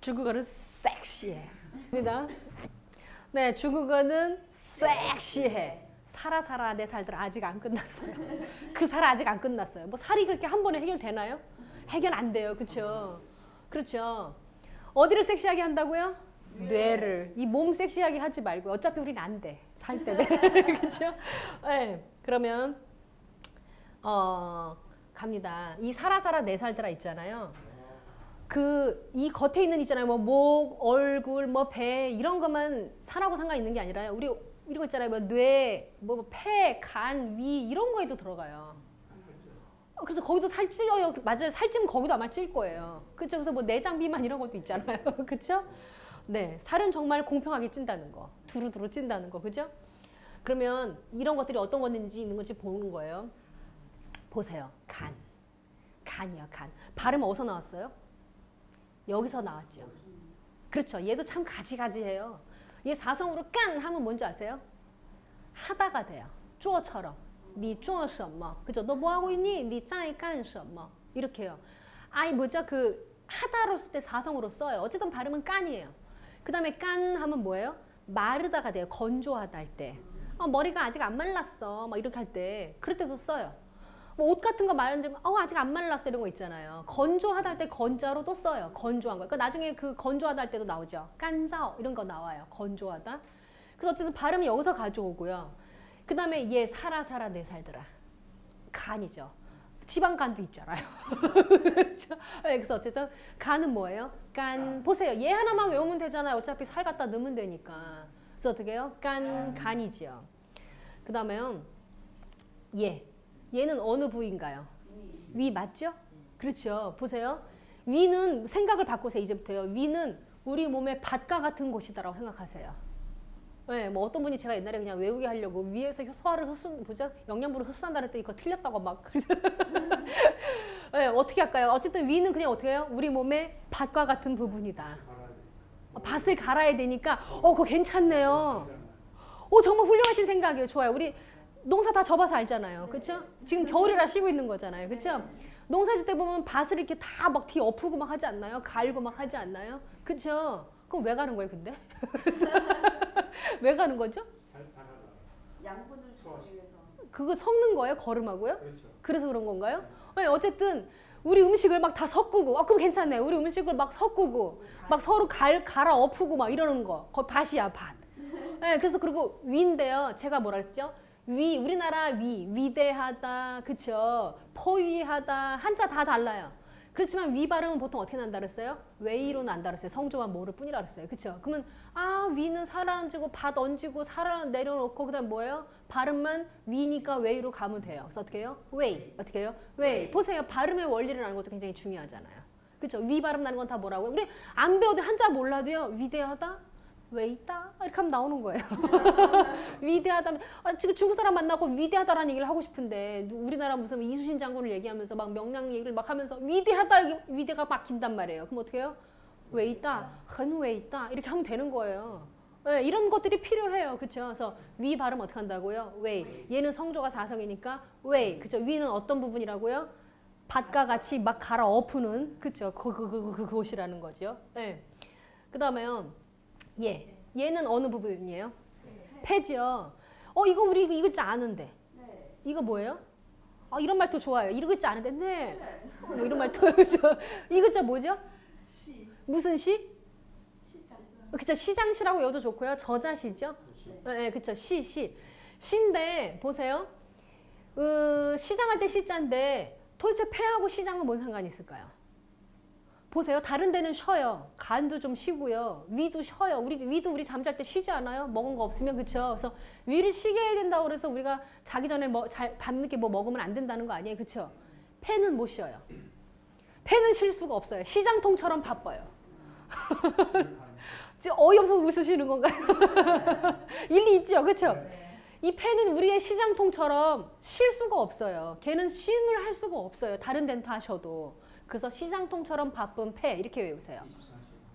중국어는 섹시해. 입니다. 네, 중국어는 섹시해. 살아 내 살들 아직 안 끝났어요. 그 살 아직 안 끝났어요. 뭐 살이 그렇게 한 번에 해결되나요? 해결 안 돼요. 그렇죠? 그렇죠. 어디를 섹시하게 한다고요? 뇌를. 이 몸 섹시하게 하지 말고 어차피 우린 안 돼. 살 때문에. 그렇죠? 네. 그러면 갑니다. 이 살아 내 살들아 있잖아요. 이 겉에 있는 있잖아요. 뭐 목, 얼굴, 뭐 배 이런 것만 살하고 상관 있는 게 아니라요. 우리 이런 거 있잖아요. 뭐 뇌, 뭐 폐, 간, 위 이런 거에도 들어가요. 그래서 거기도 살찌어요. 맞아요. 살찌면 거기도 아마 찔 거예요. 그렇죠? 그래서 뭐 내장 비만 이런 것도 있잖아요. 그렇죠? 네, 살은 정말 공평하게 찐다는 거. 두루두루 찐다는 거. 그죠? 그러면 이런 것들이 어떤 건지 있는 건지 보는 거예요. 보세요. 간이요, 간. 발음 어디서 나왔어요? 여기서 나왔죠. 그렇죠. 얘도 참 가지가지해요. 얘 사성으로 깐 하면 뭔지 아세요? 하다가 돼요. 做처럼. 你做什么? 그죠? 너 뭐 하고 있니? 你在干什么? 이렇게 해요. 아이 뭐죠? 그 하다로 쓸 때 사성으로 써요. 어쨌든 발음은 깐이에요. 그 다음에 깐 하면 뭐예요? 마르다가 돼요. 건조하다 할 때. 머리가 아직 안 말랐어. 막 이렇게 할 때. 그럴 때도 써요. 뭐 옷 같은 거 말하면 아직 안 말랐어 이런 거 있잖아요. 건조하다 할 때 건자로도 써요. 건조한 거. 그러니까 나중에 그 건조하다 할 때도 나오죠. 깐자오 이런 거 나와요. 건조하다. 그래서 어쨌든 발음이 여기서 가져오고요. 그 다음에 얘 살아 내 살들아. 간이죠. 지방간도 있잖아요. 그렇죠? 네, 그래서 어쨌든 간은 뭐예요? 간 보세요. 얘 하나만 외우면 되잖아요. 어차피 살 갖다 넣으면 되니까. 그래서 어떻게 해요? 간이지요. 그 다음에요. 얘는 어느 부위인가요? 위 맞죠? 그렇죠. 보세요. 위는 생각을 바꾸세요. 이제부터요. 위는 우리 몸의 밭과 같은 곳이다라고 생각하세요. 네, 뭐 어떤 분이 제가 옛날에 그냥 외우게 하려고 위에서 소화를 영양분을 흡수한다 그랬더니 이거 틀렸다고 막. 네, 어떻게 할까요? 어쨌든 위는 그냥 어떻게 해요? 우리 몸의 밭과 같은 부분이다. 밭을 갈아야 되니까 그거 괜찮네요. 정말 훌륭하신 생각이에요. 좋아요. 우리 농사 다 접어서 알잖아요. 그렇죠? 지금 겨울이라 쉬고 있는 거잖아요. 그렇죠? 농사 짓 때 보면 밭을 이렇게 다 막 뒤 엎고 막 하지 않나요? 갈고 막 하지 않나요? 그렇죠? 그럼 왜 가는 거예요, 근데? 왜 가는 거죠? 양분을 위해서. 그거 섞는 거예요? 거름하고요? 그렇죠. 그래서 그런 건가요? 네, 어쨌든 우리 음식을 막 다 섞고 그럼 괜찮네요. 우리 음식을 막 섞고 막 서로 갈아 엎고 막 이러는 거. 그거 밭이야, 밭. 네, 그래서 그리고 위인데요. 제가 뭐라 했죠? 우리나라 위대하다, 그쵸? 포위하다, 한자 다 달라요. 그렇지만 위 발음은 보통 어떻게 난다 그랬어요? 웨이로 난다 그랬어요. 성조만 모를 뿐이라 그랬어요. 그쵸? 그러면 위는 살아 얹고 밭 얹고 살아 내려놓고 그다음 뭐예요? 발음만 위니까 웨이로 가면 돼요. 그래서 어떻게 해요? 웨이. 어떻게 해요? 웨이. 보세요. 발음의 원리를 아는 것도 굉장히 중요하잖아요. 그쵸? 위 발음 나는 건 다 뭐라고요? 우리 안 배워도 한자 몰라도요. 위대하다? 왜있다? 이렇게 하면 나오는 거예요. 위대하다. 지금 중국 사람 만나고 위대하다라는 얘기를 하고 싶은데 우리나라 무슨 이순신 장군을 얘기하면서 막 명량 얘기를 막 하면서 위대하다 위대가 막힌단 말이에요. 그럼 어떻게 해요? 왜있다?很왜있다? 이렇게 하면 되는 거예요. 네, 이런 것들이 필요해요. 그렇죠? 그래서 위 발음 어떻게 한다고요? 웨이. 얘는 성조가 사성이니까 웨이. 그렇죠? 위는 어떤 부분이라고요? 밭과 같이 막 갈아 엎는 그렇죠? 그곳이라는 거죠. 네. 그다음에요. 얘는 어느 부분이에요? 폐지요. 이거 우리 이거 글자 아는데. 네. 이거 뭐예요? 이런 말도 좋아요. 이런 글자 아는데. 네. 뭐 이런 말도 이 글자 뭐죠? 시. 무슨 시? 시장. 그쵸. 시장시라고 외워도 좋고요. 저자시죠? 네, 그쵸. 시인데 보세요. 시장할 때 시자인데 도대체 폐하고 시장은 뭔 상관이 있을까요? 보세요. 다른 데는 쉬어요. 간도 좀 쉬고요. 위도 쉬어요. 위도 우리 잠잘 때 쉬지 않아요? 먹은 거 없으면. 그쵸? 그래서 위를 쉬게 해야 된다고 그래서 우리가 자기 전에 밤늦게 뭐 먹으면 안 된다는 거 아니에요? 그쵸? 폐는 못 쉬어요. 폐는 쉴 수가 없어요. 시장통처럼 바빠요. 어이없어서 웃으시는 건가요? 일리 있죠? 그쵸? 이 폐는 우리의 시장통처럼 쉴 수가 없어요. 걔는 쉼을 할 수가 없어요. 다른 데는 다 쉬어도. 그래서 시장통처럼 바쁜 폐 이렇게 외우세요.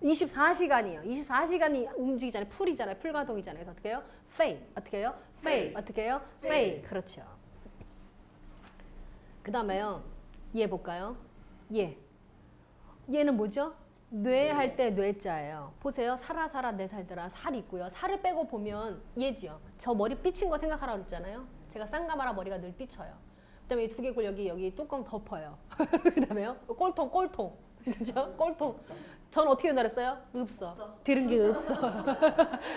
24시간이에요. 24시간이 움직이잖아요. 풀이잖아요. 풀가동이잖아요. 그래서 어떻게 해요? 페이. 어떻게 해요? 페이. 어떻게 해요? 페이. 그렇죠. 그 다음에요. 얘 볼까요? 얘는 뭐죠? 뇌 할 때 뇌자예요. 보세요. 살아 내 살들아 살 있고요. 살을 빼고 보면 얘지요. 저 머리 삐친 거 생각하라고 그랬잖아요. 제가 쌍가마라 머리가 늘 삐쳐요. 그다음에 두개골 여기 뚜껑 덮어요. 그다음에요. 꼴통. 그죠? 꼴통. 전 어떻게 전달했어요? 없어. 들은 게 없어.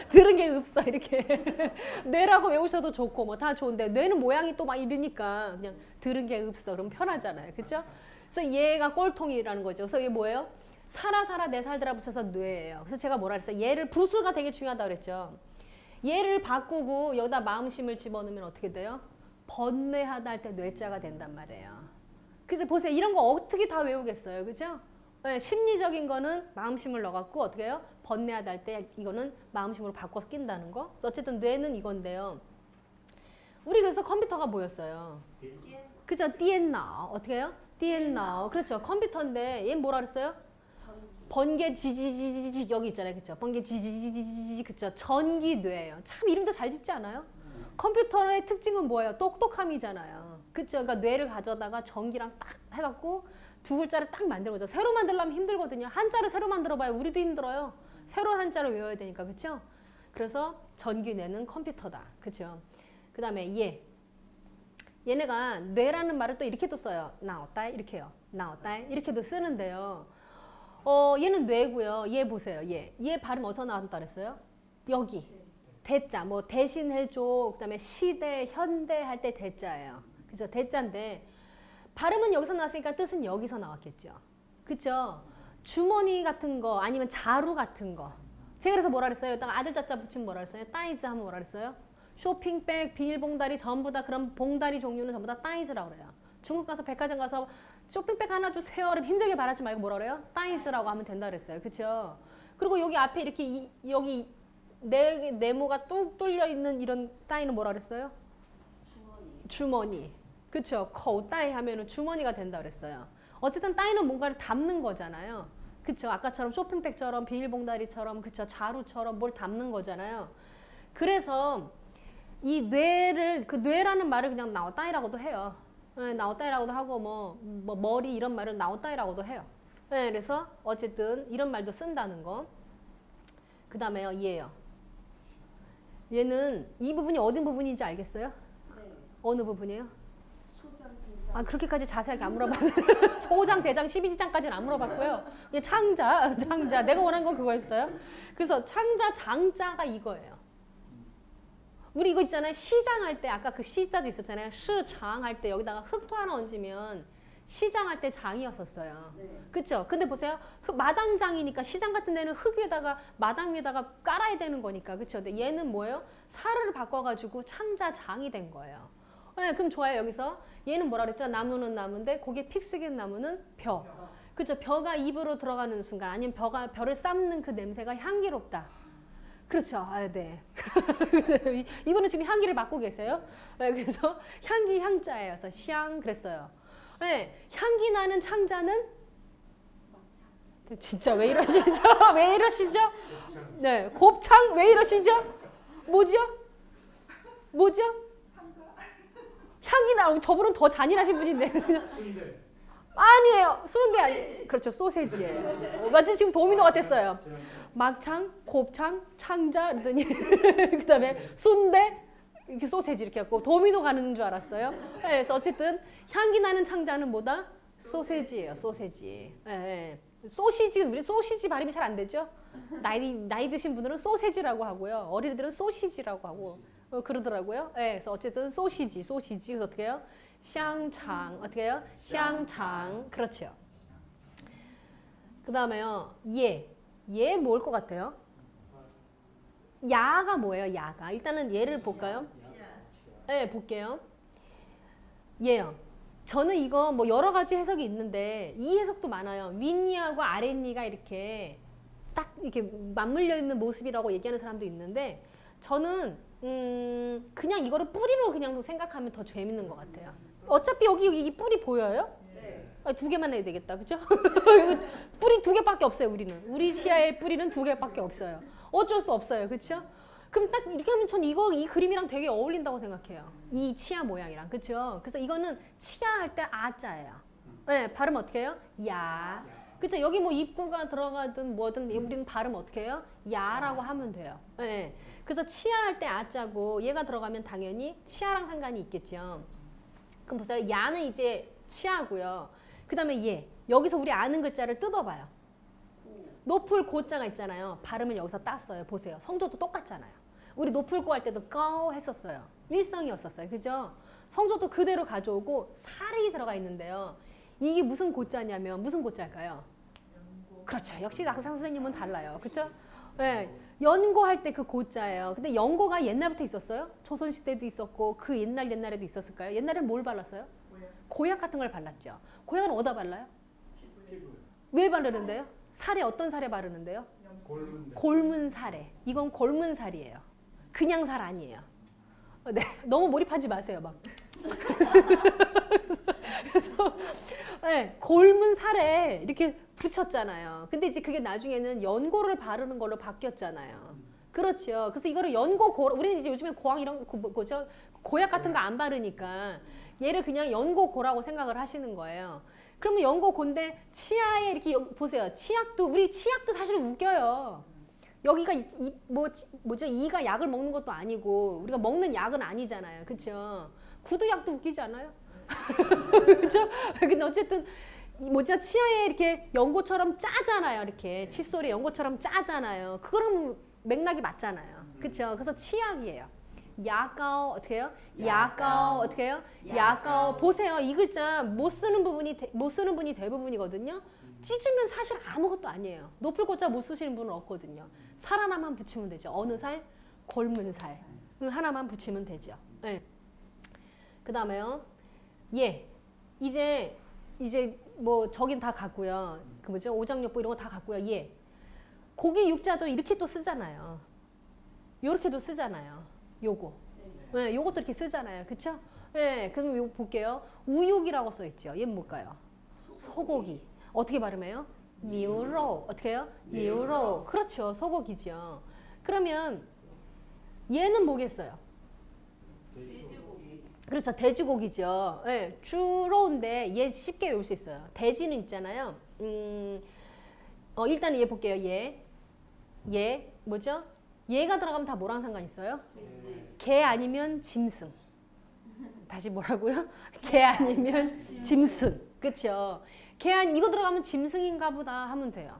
들은 게 없어. 이렇게. 뇌라고 외우셔도 좋고 뭐 다 좋은데 뇌는 모양이 또 막 이러니까 그냥 들은 게 없어. 그럼 편하잖아요. 그죠? 그래서 얘가 꼴통이라는 거죠. 그래서 이게 뭐예요? 살아 내 살들아 붙여서 뇌예요. 그래서 제가 뭐라 그랬어요? 얘를 부수가 되게 중요하다고 그랬죠. 얘를 바꾸고 여기다 마음심을 집어넣으면 어떻게 돼요? 번뇌하다 할 때 뇌자가 된단 말이에요. 그래서 보세요. 이런 거 어떻게 다 외우겠어요. 그죠? 네, 심리적인 거는 마음심을 넣어갖고 어떻게 해요? 번뇌하다 할 때 이거는 마음심으로 바꿔서 낀다는 거. 어쨌든 뇌는 이건데요. 우리 그래서 컴퓨터가 뭐였어요? 그죠? 띠엔나오. 어떻게 해요? 띠엔나오. 그렇죠. 컴퓨터인데 얘는 뭐라 그랬어요? 번개 지지지지지 여기 있잖아요. 그렇죠? 번개 지지지지지 그렇죠? 전기뇌예요. 참 이름도 잘 짓지 않아요? 컴퓨터의 특징은 뭐예요? 똑똑함이잖아요. 그렇죠? 그러니까 뇌를 가져다가 전기랑 딱 해갖고 두 글자를 딱 만드는 거죠. 새로 만들려면 힘들거든요. 한자를 새로 만들어봐요. 우리도 힘들어요. 새로운 한자를 외워야 되니까. 그렇죠? 그래서 전기뇌는 컴퓨터다. 그렇죠? 그 다음에 얘네가 뇌라는 말을 또 이렇게 또 써요. 나왔다 이렇게요. 나왔다 이렇게도 쓰는데요. 얘는 뇌고요. 얘 보세요. 얘 발음 어디서 나왔다 그랬어요? 여기. 대자. 뭐 대신해줘. 그다음에 시대, 현대 할 때 대자예요. 그죠? 대자인데 발음은 여기서 나왔으니까 뜻은 여기서 나왔겠죠. 그죠? 주머니 같은 거 아니면 자루 같은 거. 제가 그래서 뭐라 그랬어요? 딱 아들 자자 붙이면 뭐라 그랬어요? 따이즈 하면 뭐라 그랬어요? 쇼핑백, 비닐봉다리 전부 다 그런 봉다리 종류는 전부 다 따이즈라고 그래요. 중국 가서 백화점 가서 쇼핑백 하나 주세요. 힘들게 말하지 말고 뭐라 그래요? 따이즈라고 하면 된다 그랬어요. 그렇죠? 그리고 여기 앞에 이렇게 여기 네모가 뚝 뚫려 있는 이런 따이는 뭐라 그랬어요? 주머니. 그렇죠? 거따이 하면은 주머니가 된다 그랬어요. 어쨌든 따이는 뭔가를 담는 거잖아요. 그렇죠? 아까처럼 쇼핑백처럼 비닐봉다리처럼 그렇죠? 자루처럼 뭘 담는 거잖아요. 그래서 이 뇌를 그 뇌라는 말을 그냥 나왔다이라고도 해요. 네, 나왔다이라고도 하고 뭐 머리 이런 말을 나왔다이라고도 해요. 네, 그래서 어쨌든 이런 말도 쓴다는 거. 그 다음에요. 얘예요. 얘는 이 부분이 어느 부분인지 알겠어요? 네. 어느 부분이에요? 소장 대장. 아 그렇게까지 자세하게 안 물어봤어요. 소장, 대장, 12지장까지는 안 물어봤고요. 그냥 창자. 내가 원한 건 그거였어요. 그래서 창자, 장자가 이거예요. 우리 이거 있잖아요. 시장할 때 아까 그 시자도 있었잖아요. 시장 할 때 여기다가 흙도 하나 얹으면 시장할 때 장이었었어요. 네. 그렇죠? 근데 보세요. 마당장이니까 시장 같은 데는 흙 위에다가 마당 위에다가 깔아야 되는 거니까. 그렇죠? 근데 얘는 뭐예요? 사를 바꿔가지고 창자장이 된 거예요. 네, 그럼 좋아요. 여기서 얘는 뭐라 그랬죠? 나무는 나무인데 거기에 픽 쓰긴 나무는 벼. 그렇죠? 벼가 입으로 들어가는 순간 아니면 벼를 삶는 그 냄새가 향기롭다. 그렇죠. 아, 네. 이분은 지금 향기를 맡고 계세요. 네, 그래서 향기 향자예요. 그래서 샹 그랬어요. 네, 향기 나는 창자는 진짜 왜 이러시죠? 왜 이러시죠? 네, 곱창 왜 이러시죠? 뭐죠? 향기 나. 저분은 더 잔인하신 분인데. 아니에요. 순대 아니. 그렇죠. 소세지예요. 완전 지금 도미노 같았어요. 막창, 곱창, 창자 그러더니 그다음에 순대 이렇게 소세지 이렇게 갖고 도미노 가는 줄 알았어요. 네, 그래서 어쨌든 향기 나는 창자는 뭐다? 소세지예요. 소세지. 네, 소시지 우리 소시지 발음이 잘 안 되죠? 나이 드신 분들은 소세지라고 하고요. 어린이들은 소시지라고 하고 그러더라고요. 네, 그래서 어쨌든 소시지. 그래서 어떻게 해요? 샹창 어떻게 해요? 샹창 그렇죠. 그 다음에요. 얘 뭘 것 같아요? 야가 뭐예요? 야가 일단은 얘를 볼까요? 네, 볼게요. 얘요. 저는 이거 뭐 여러 가지 해석이 있는데 이 해석도 많아요. 윗니하고 아랫니가 이렇게 딱 이렇게 맞물려 있는 모습이라고 얘기하는 사람도 있는데 저는 그냥 이거를 뿌리로 그냥 생각하면 더 재밌는 것 같아요. 어차피 여기 이 뿌리 보여요? 네. 두 개만 해야 되겠다. 그죠? 뿌리 2개밖에 없어요. 우리 시야의 뿌리는 2개밖에 없어요. 어쩔 수 없어요. 그렇죠? 그럼 딱 이렇게 하면 전 이 그림이랑 되게 어울린다고 생각해요. 이 치아 모양이랑. 그렇죠? 그래서 이거는 치아 할 때 아자예요. 네, 발음 어떻게 해요? 야. 그쵸? 여기 뭐 입구가 들어가든 뭐든 우리는 발음 어떻게 해요? 야라고 하면 돼요. 네. 그래서 치아할 때 아자고 얘가 들어가면 당연히 치아랑 상관이 있겠죠. 그럼 보세요. 야는 이제 치아고요. 그 다음에 얘. 여기서 우리 아는 글자를 뜯어봐요. 높을 고자가 있잖아요. 발음을 여기서 땄어요. 보세요. 성조도 똑같잖아요. 우리 높을 고 할 때도 꺼 했었어요. 일성이었었어요. 그죠? 성조도 그대로 가져오고 살이 들어가 있는데요. 이게 무슨 고자냐면 무슨 고자일까요? 그렇죠. 역시 낙상 선생님은 달라요. 그렇죠? 네. 연고할 때 그 고자예요. 근데 연고가 옛날부터 있었어요? 조선시대도 있었고 그 옛날에도 있었을까요? 옛날엔 뭘 발랐어요? 고약 같은 걸 발랐죠. 고약은 어디다 발라요? 왜 바르는데요? 살에 어떤 살에 바르는데요? 골문 살에. 이건 골문 살이에요. 그냥 살 아니에요. 네, 너무 몰입하지 마세요. 막. 그래서 네, 골문 살에 이렇게 붙였잖아요. 근데 이제 그게 나중에는 연고를 바르는 걸로 바뀌었잖아요. 그렇죠. 그래서 이거를 연고고, 우리는 이제 요즘에 고항 이런 뭐죠? 고약 같은 거 안 바르니까 얘를 그냥 연고고라고 생각을 하시는 거예요. 그러면 연고고인데 치아에 이렇게 보세요. 치약도 우리 치약도 사실 웃겨요. 여기가 뭐죠? 이가 약을 먹는 것도 아니고 우리가 먹는 약은 아니잖아요. 그렇죠? 구두약도 웃기지 않아요? 그렇죠? 근데 어쨌든 뭐죠? 치아에 이렇게 연고처럼 짜잖아요. 이렇게 칫솔에 연고처럼 짜잖아요. 그거랑 맥락이 맞잖아요. 그렇죠? 그래서 치약이에요. 야가오 어떻게 해요? 야가오 어떻게 해요? 야가오 보세요. 이 글자 못 쓰는 분이 대부분이거든요. 찢으면 사실 아무것도 아니에요. 높을 고자 못 쓰시는 분은 없거든요. 살 하나만 붙이면 되죠. 어느 살? 골문 살. 하나만 붙이면 되죠. 네. 그 다음에요. 예. 이제 뭐 저긴 다 갔고요. 그 뭐죠? 오장육부 이런 거 다 갔고요. 예. 고기 육자도 이렇게 또 쓰잖아요. 요렇게도 쓰잖아요. 요거. 네, 요것도 이렇게 쓰잖아요. 그쵸? 네, 그럼 요거 볼게요. 우육이라고 써있죠. 얘는 뭘까요? 소고기. 어떻게 발음해요? 니우로. 어떻게 해요? 니우로. 그렇죠. 소고기죠. 그러면 얘는 뭐겠어요? 돼지고기. 그렇죠. 돼지고기죠. 네, 주로인데 얘 쉽게 외울 수 있어요. 돼지는 있잖아요. 일단 얘 볼게요. 얘 뭐죠? 얘가 들어가면 다 뭐랑 상관 있어요? 개 아니면 짐승. 다시 뭐라고요? 개 아니면 짐승. 그렇죠. 이거 들어가면 짐승인가 보다 하면 돼요.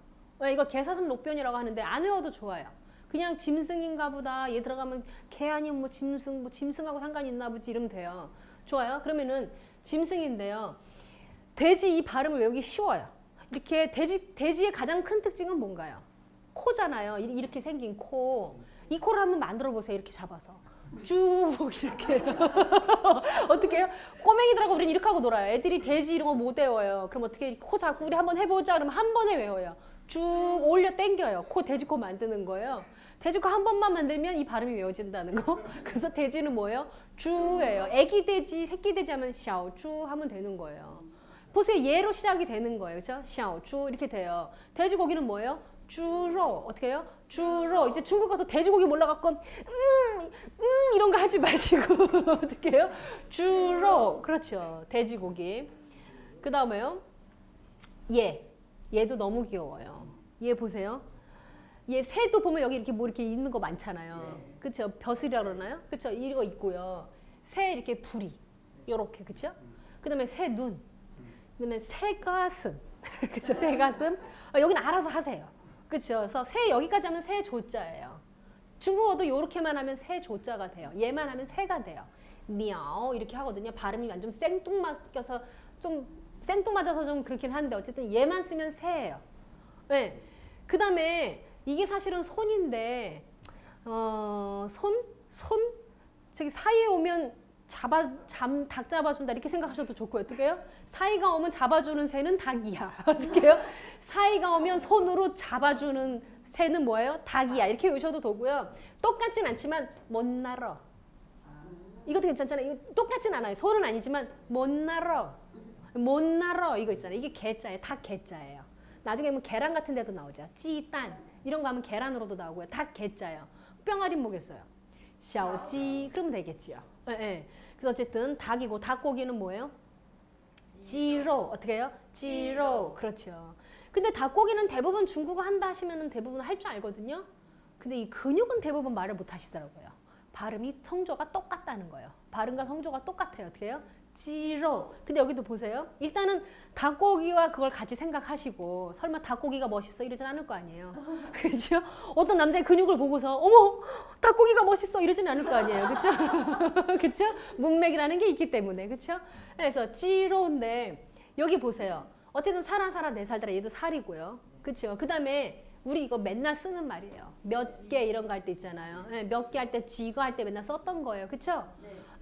이거 개사슴 녹변이라고 하는데 안 외워도 좋아요. 그냥 짐승인가 보다. 얘 들어가면 개 아니면 뭐 짐승하고 상관이 있나 보지 이러면 돼요. 좋아요. 그러면은 짐승인데요. 돼지 이 발음을 외우기 쉬워요. 이렇게 돼지의 가장 큰 특징은 뭔가요? 코잖아요. 이렇게 생긴 코. 이 코를 한번 만들어 보세요. 이렇게 잡아서. 쭉 이렇게. 어떻게 해요? 꼬맹이들하고 우리는 이렇게 하고 놀아요. 애들이 돼지 이런 거 못 외워요. 그럼 어떻게 코 잡고 우리 한번 해보자. 그러면 한 번에 외워요. 쭉 올려 당겨요. 돼지코 만드는 거예요. 돼지코 한 번만 만들면 이 발음이 외워진다는 거. 그래서 돼지는 뭐예요? 주예요. 애기 돼지, 새끼 돼지 하면 샤오주 하면 되는 거예요. 보세요. 얘로 시작이 되는 거예요. 그렇죠? 샤오주 이렇게 돼요. 돼지고기는 뭐예요? 주로. 어떻게 해요? 주로. 이제 중국 가서 돼지고기 몰라갖고 이런 거 하지 마시고 어떻게 해요? 주로. 그렇죠. 돼지고기. 그 다음에요. 얘도 너무 귀여워요. 얘 보세요. 얘 새도 보면 여기 이렇게 뭐 이렇게 있는 거 많잖아요. 그렇죠? 벼슬이라 그러나요? 그렇죠? 이거 있고요. 새 이렇게 부리. 요렇게. 그렇죠? 그다음에 새 눈. 그다음에 새 가슴. 그렇죠? 새 가슴. 여기는 알아서 하세요. 그렇죠? 그래서 새 여기까지 하면 새 조자예요. 중국어도 요렇게만 하면 새 조자가 돼요. 얘만 하면 새가 돼요. 니ao 이렇게 하거든요. 발음이 완전 생뚱맞아서 좀 그렇긴 한데 어쨌든 얘만 쓰면 새예요. 네. 그 다음에 이게 사실은 손인데 저기 사이에 오면 닭 잡아준다 이렇게 생각하셔도 좋고 어떻게 해요? 사이가 오면 잡아주는 새는 닭이야. 어떻게 해요? 사이가 오면 손으로 잡아주는 새는 뭐예요? 닭이야. 이렇게 외우셔도 되고요. 똑같진 않지만 못 날어. 이것도 괜찮잖아요. 이거 똑같진 않아요. 손은 아니지만 못 날어. 이거 있잖아요. 이게 개자예요. 닭 개자예요. 나중에 뭐 계란 같은 데도 나오죠. 찌딴 이런 거 하면 계란으로도 나오고요. 닭 개자예요. 뿅아리 뭐겠어요? 샤오지 그러면 되겠지요. 네. 그래서 어쨌든 닭이고 닭고기는 뭐예요? 지로 어떻게 해요? 지로 그렇죠. 근데 닭고기는 대부분 중국어 한다 하시면 대부분 할 줄 알거든요. 근데 이 근육은 대부분 말을 못 하시더라고요. 발음이 성조가 똑같다는 거예요. 발음과 성조가 똑같아요. 어떻게 해요? 지로. 근데 여기도 보세요. 일단은 닭고기와 그걸 같이 생각하시고 설마 닭고기가 멋있어 이러진 않을 거 아니에요. 그렇죠? 어떤 남자의 근육을 보고서 어머 닭고기가 멋있어 이러진 않을 거 아니에요. 그렇죠? 그렇죠? 문맥이라는 게 있기 때문에. 그렇죠? 그래서 지로인데 여기 보세요. 어쨌든 살아 내 살더라. 얘도 살이고요. 그렇죠? 그다음에 우리 이거 맨날 쓰는 말이에요. 몇 개 이런 거 할 때 있잖아요. 몇 개 할 때 지거 할 때 맨날 썼던 거예요. 그렇죠?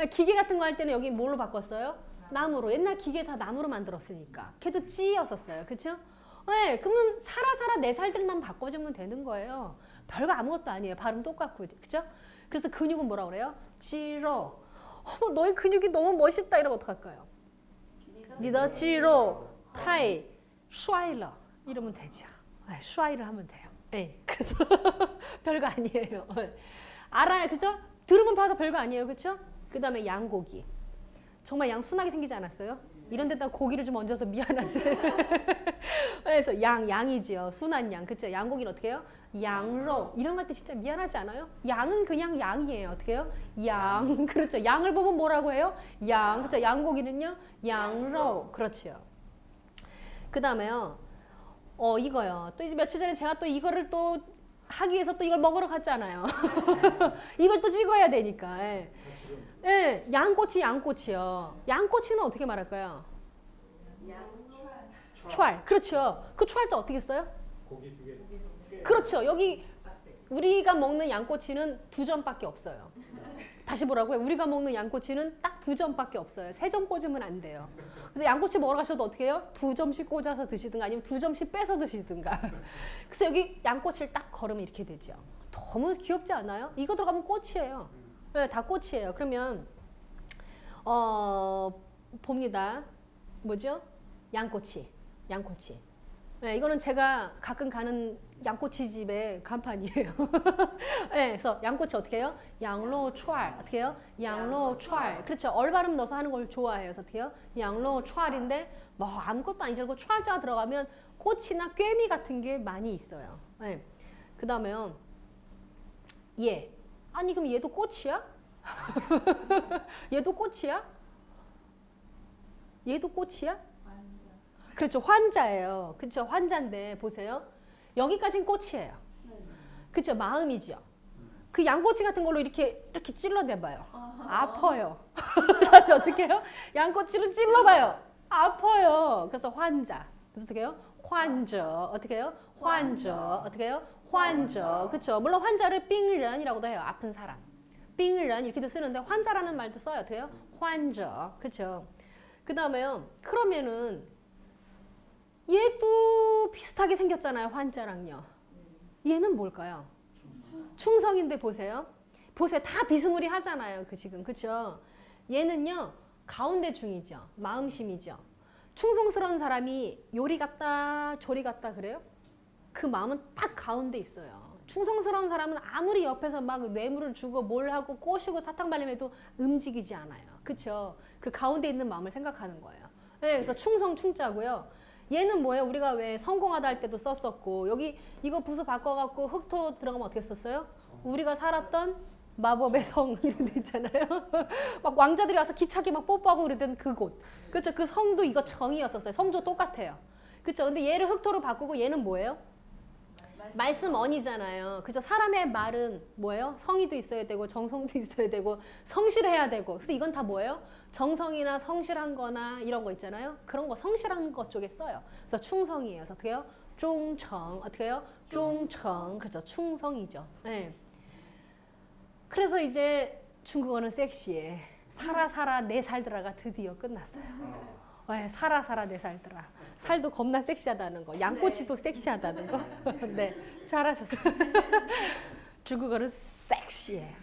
기계 같은 거 할 때는 여기 뭘로 바꿨어요? 나무로. 옛날 기계 다 나무로 만들었으니까. 걔도 찌였었어요. 그렇죠? 네, 그러면 살아 내 살들만 바꿔주면 되는 거예요. 별거 아무것도 아니에요. 발음 똑같고. 그렇죠? 그래서 근육은 뭐라 그래요? 지로. 너의 근육이 너무 멋있다 이러면 어떡할까요? 니더 지로 타이 슈아이러 이러면 되죠. 슈아이를 하면 돼요. 네, 그래서 별거 아니에요. 알아요, 그죠? 들으면 봐도 별거 아니에요, 그죠? 그 다음에 양고기. 정말 양 순하게 생기지 않았어요? 이런 데다 고기를 좀 얹어서 미안한데. 그래서 양이지요. 순한 양, 그죠? 양고기는 어떻게 해요? 양로. 이런 거 할 때 진짜 미안하지 않아요? 양은 그냥 양이에요. 어떻게 해요? 양. 그렇죠. 양을 보면 뭐라고 해요? 양. 그죠? 양고기는요? 양로. 그렇죠. 그 다음에요. 이거요. 또 이제 며칠 전에 제가 또 이거를 또 하기 위해서 또 이걸 먹으러 갔잖아요. 이걸 또 찍어야 되니까. 예. 예, 양꼬치요. 양꼬치는 어떻게 말할까요? 촤알. 그렇죠. 그 촤알자 어떻게 써요? 고기 두 개. 그렇죠. 여기 우리가 먹는 양꼬치는 2점밖에 없어요. 다시 보라고요. 우리가 먹는 양꼬치는 딱 2점밖에 없어요. 3점 꽂으면 안 돼요. 그래서 양꼬치 먹으러 가셔도 어떻게 해요? 2점씩 꽂아서 드시든가 아니면 2점씩 빼서 드시든가. 그래서 여기 양꼬치를 딱 걸으면 이렇게 되죠. 너무 귀엽지 않아요? 이거 들어가면 꽃이에요. 네, 다 꽃이에요. 그러면 봅니다. 뭐죠? 양꼬치. 네, 이거는 제가 가끔 가는 양꼬치 집의 간판이에요. 네, 그래서 양꼬치 어떻게 해요? 양로 촤알. 어떻게 해요? 양로 촤알. 그렇죠. 얼발음 넣어서 하는 걸 좋아해요. 그래서 어떻게 해요? 양로 촤알인데 뭐 아무것도 아니죠. 그 촤알자가 들어가면 꽃이나 꿰미 같은 게 많이 있어요. 네. 그 다음에요. 얘. 아니 그럼 얘도 꽃이야? 얘도 꽃이야? 얘도 꽃이야? 그렇죠. 환자예요. 그렇죠. 환자인데 보세요. 여기까지는 꽃이에요. 그렇죠. 마음이죠. 그 양꼬치 같은 걸로 이렇게 찔러대봐요. 아파요. 다시 어떻게 해요? 양꼬치로 찔러봐요. 아파요. 그래서 환자. 그래서 어떻게 해요? 환저. 어떻게 해요? 환저. 어떻게 해요? 환저. 그렇죠. 물론 환자를 빙런이라고도 해요. 아픈 사람. 빙런 이렇게도 쓰는데 환자라는 말도 써요. 어떻게 해요? 환저. 그렇죠. 그 다음에요. 그러면은 얘도 비슷하게 생겼잖아요. 환자랑요. 얘는 뭘까요? 충성인데 보세요. 다 비스무리하잖아요. 지금. 그렇죠? 얘는요. 가운데 중이죠. 마음심이죠. 충성스러운 사람이 요리 같다 조리 같다 그래요? 그 마음은 딱 가운데 있어요. 충성스러운 사람은 아무리 옆에서 막 뇌물을 주고 뭘 하고 꼬시고 사탕 발림해도 움직이지 않아요. 그렇죠? 그 가운데 있는 마음을 생각하는 거예요. 네, 그래서 충성 충자고요. 얘는 뭐예요? 우리가 왜 성공하다 할 때도 썼었고 여기 이거 부수 바꿔갖고 흑토 들어가면 어떻게 썼어요? 우리가 살았던 마법의 성 이런 데 있잖아요. 막 왕자들이 와서 기차게 막 뽀뽀하고 그러던 그곳. 그렇죠? 그 성도 이거 정이었었어요. 성조 똑같아요. 그렇죠? 근데 얘를 흑토로 바꾸고 얘는 뭐예요? 말씀언이잖아요. 그죠? 사람의 말은 뭐예요? 성의도 있어야 되고 정성도 있어야 되고 성실해야 되고. 그래서 이건 다 뭐예요? 정성이나 성실한 거나 이런 거 있잖아요. 그런 거 성실한 것 쪽에 써요. 그래서 충성이에요. 그래서 어떻게 해요?忠诚. 어떻게 해요?忠诚. 그렇죠. 충성이죠. 네. 그래서 이제 중국어는 섹시해. 살아 내 살더라가 드디어 끝났어요. 네, 살아 내 살더라. 살도 겁나 섹시하다는 거. 양꼬치도 섹시하다는 거. 네, 잘하셨어요. 중국어는 섹시해.